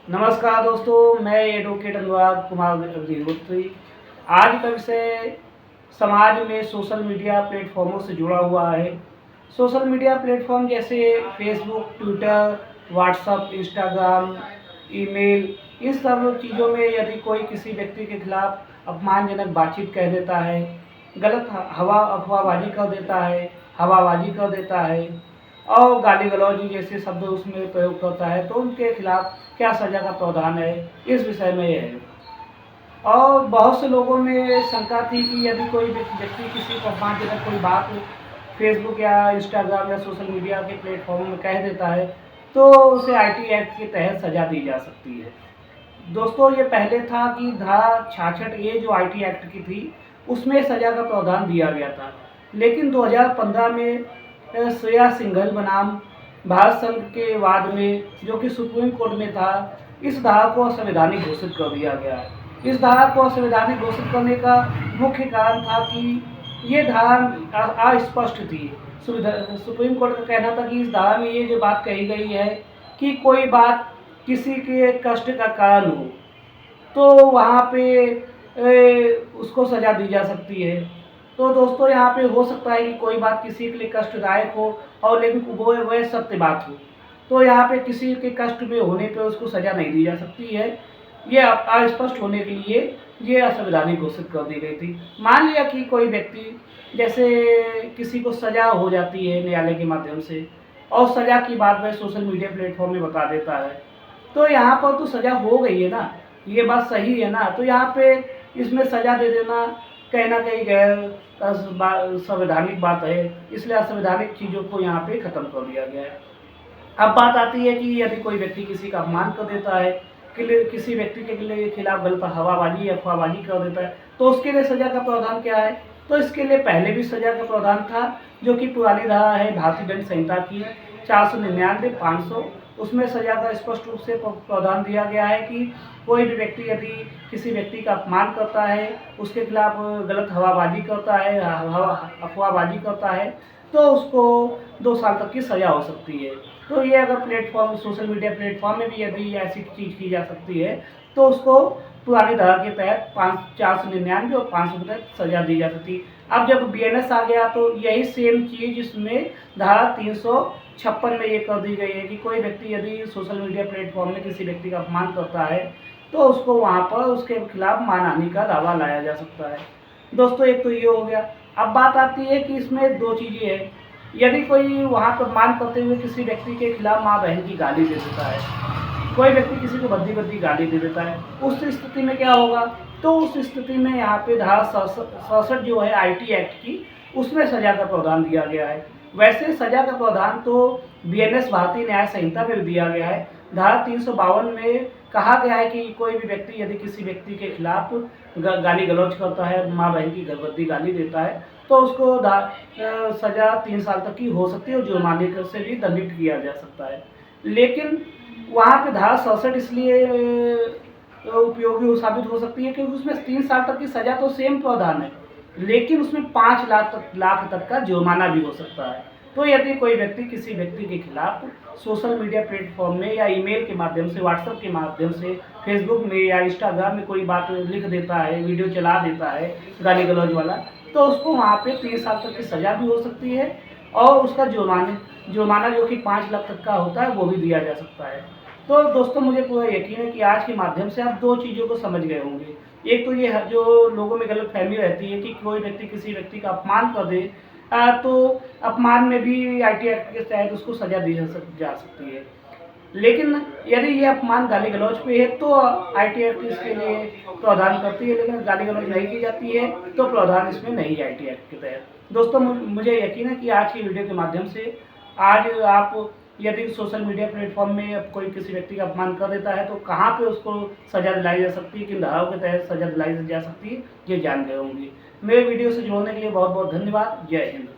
नमस्कार दोस्तों, मैं एडवोकेट अनुराग कुमार अग्निहोत्री। आज का विषय समाज में सोशल मीडिया प्लेटफॉर्मों से जुड़ा हुआ है। सोशल मीडिया प्लेटफॉर्म जैसे Facebook, Twitter, WhatsApp, Instagram, email, इन सब चीज़ों में यदि कोई किसी व्यक्ति के खिलाफ अपमानजनक बातचीत कह देता है, गलत हवा अफवाहबाजी कर देता है, हवाबाजी कर देता है और गाली गलौज जैसे शब्द उसमें प्रयोग करता है, तो उनके खिलाफ क्या सज़ा का प्रावधान है, इस विषय में ये है। और बहुत से लोगों में शंका थी कि यदि कोई व्यक्ति किसी को अपमानजनक कोई बात फेसबुक या इंस्टाग्राम या सोशल मीडिया के प्लेटफॉर्म में कह देता है, तो उसे आईटी एक्ट के तहत सज़ा दी जा सकती है। दोस्तों, ये पहले था कि धारा 66 ए जो आईटी एक्ट की थी, उसमें सज़ा का प्रावधान दिया गया था। लेकिन 2015 में श्रेया सिंघल बनाम भारत संघ के वाद में, जो कि सुप्रीम कोर्ट में था, इस धारा को असंवैधानिक घोषित कर दिया गया है। इस धारा को असंवैधानिक घोषित करने का मुख्य कारण था कि ये धारा अस्पष्ट थी। सुप्रीम कोर्ट का कहना था कि इस धारा में ये जो बात कही गई है कि कोई बात किसी के कष्ट का कारण हो, तो वहाँ पे उसको सज़ा दी जा सकती है। तो दोस्तों, यहाँ पे हो सकता है कि कोई बात किसी के लिए कष्टदायक हो और लेकिन वो वह सत्य बात हो, तो यहाँ पे किसी के कष्ट में होने पे उसको सज़ा नहीं दी जा सकती है। ये अस्पष्ट होने के लिए ये असंवैधानिक घोषित कर दी गई थी। मान लिया कि कोई व्यक्ति, जैसे किसी को सज़ा हो जाती है न्यायालय के माध्यम से और सज़ा की बात वह सोशल मीडिया प्लेटफॉर्म में बता देता है, तो यहाँ पर तो सज़ा हो गई है ना, ये बात सही है ना। तो यहाँ पे इसमें सज़ा दे देना कहीं ना कहीं गैर संवैधानिक बात है, इसलिए असंवैधानिक चीज़ों को यहाँ पे ख़त्म कर दिया गया है। अब बात आती है कि यदि कोई व्यक्ति किसी का अपमान कर देता है, किसी व्यक्ति के खिलाफ गलत हवाबाजी या अफवाहबाजी कर देता है, तो उसके लिए सज़ा का प्रावधान क्या है। तो इसके लिए पहले भी सज़ा का प्रावधान था, जो कि पुरानी धारा है भारतीय दंड संहिता की 499, 500। उसमें सज़ा का स्पष्ट रूप से प्रावधान दिया गया है कि कोई भी व्यक्ति यदि किसी व्यक्ति का अपमान करता है, उसके खिलाफ गलत हवाबाजी करता है, अफवाहबाजी करता है, तो उसको 2 साल तक की सज़ा हो सकती है। तो ये अगर प्लेटफॉर्म सोशल मीडिया प्लेटफॉर्म में भी यदि ऐसी चीज़ की जा सकती है, तो उसको पुरानी धारा के तहत 499 और 500 के तहत सज़ा दी जा सकती है। अब जब बीएनएस आ गया, तो यही सेम चीज़ इसमें धारा 356 में ये कर दी गई है कि कोई व्यक्ति यदि सोशल मीडिया प्लेटफॉर्म में किसी व्यक्ति का अपमान करता है, तो उसको वहाँ पर उसके खिलाफ मानहानि का दावा लाया जा सकता है। दोस्तों, एक तो ये हो गया। अब बात आती है कि इसमें 2 चीज़ें हैं। यदि कोई वहाँ पर अपमान करते हुए किसी व्यक्ति के खिलाफ माँ बहन की गाली दे देता है, कोई व्यक्ति किसी को भद्दी-भद्दी गाली दे देता है, उस स्थिति में क्या होगा? तो उस स्थिति में यहाँ पे धारा 67 जो है आईटी एक्ट की, उसमें सज़ा का प्रावधान दिया गया है। वैसे सज़ा का प्रावधान तो बीएनएस भारतीय न्याय संहिता में भी दिया गया है। धारा 352 में कहा गया है कि कोई भी व्यक्ति यदि किसी व्यक्ति के खिलाफ गाली गलौज करता है, माँ बहन की भद्दी गाली देता है, तो उसको सज़ा 3 साल तक की हो सकती है और जुर्माने से भी दंडित किया जा सकता है। लेकिन वहाँ पे धारा 67 इसलिए उपयोगी साबित हो सकती है क्योंकि उसमें 3 साल तक की सज़ा तो सेम प्रावधान है, लेकिन उसमें 5 लाख तक का जुर्माना भी हो सकता है। तो यदि कोई व्यक्ति किसी व्यक्ति के खिलाफ सोशल मीडिया प्लेटफॉर्म में या ईमेल के माध्यम से, व्हाट्सएप के माध्यम से, फेसबुक में या इंस्टाग्राम में कोई बात लिख देता है, वीडियो चला देता है गाली गलौज वाला, तो उसको वहाँ पे 3 साल तक की सज़ा भी हो सकती है और उसका जुर्माना जो कि 5 लाख तक का होता है, वो भी दिया जा सकता है। तो दोस्तों, मुझे पूरा यकीन है कि आज के माध्यम से आप 2 चीज़ों को समझ गए होंगे। एक तो ये है जो लोगों में गलतफ़हमी रहती है कि कोई व्यक्ति किसी व्यक्ति का अपमान कर दे, तो अपमान में भी आईटी एक्ट के तहत उसको सज़ा दी जा सकती है। लेकिन यदि ये अपमान गाली गलौज पे है, तो आईटी एक्ट इसके लिए प्रावधान करती है, लेकिन गाली गलौज नहीं की जाती है, तो प्रावधान इसमें नहीं है आईटी एक्ट के तहत। दोस्तों, मुझे यकीन है कि आज की वीडियो के माध्यम से आज आप यदि सोशल मीडिया प्लेटफॉर्म में अब कोई किसी व्यक्ति का अपमान कर देता है, तो कहाँ पे उसको सज़ा दिलाई जा सकती है, किन धाराओं के तहत सज़ा दिलाई जा सकती है, ये जान गए होंगे। मेरे वीडियो से जोड़ने के लिए बहुत बहुत धन्यवाद। जय हिंद।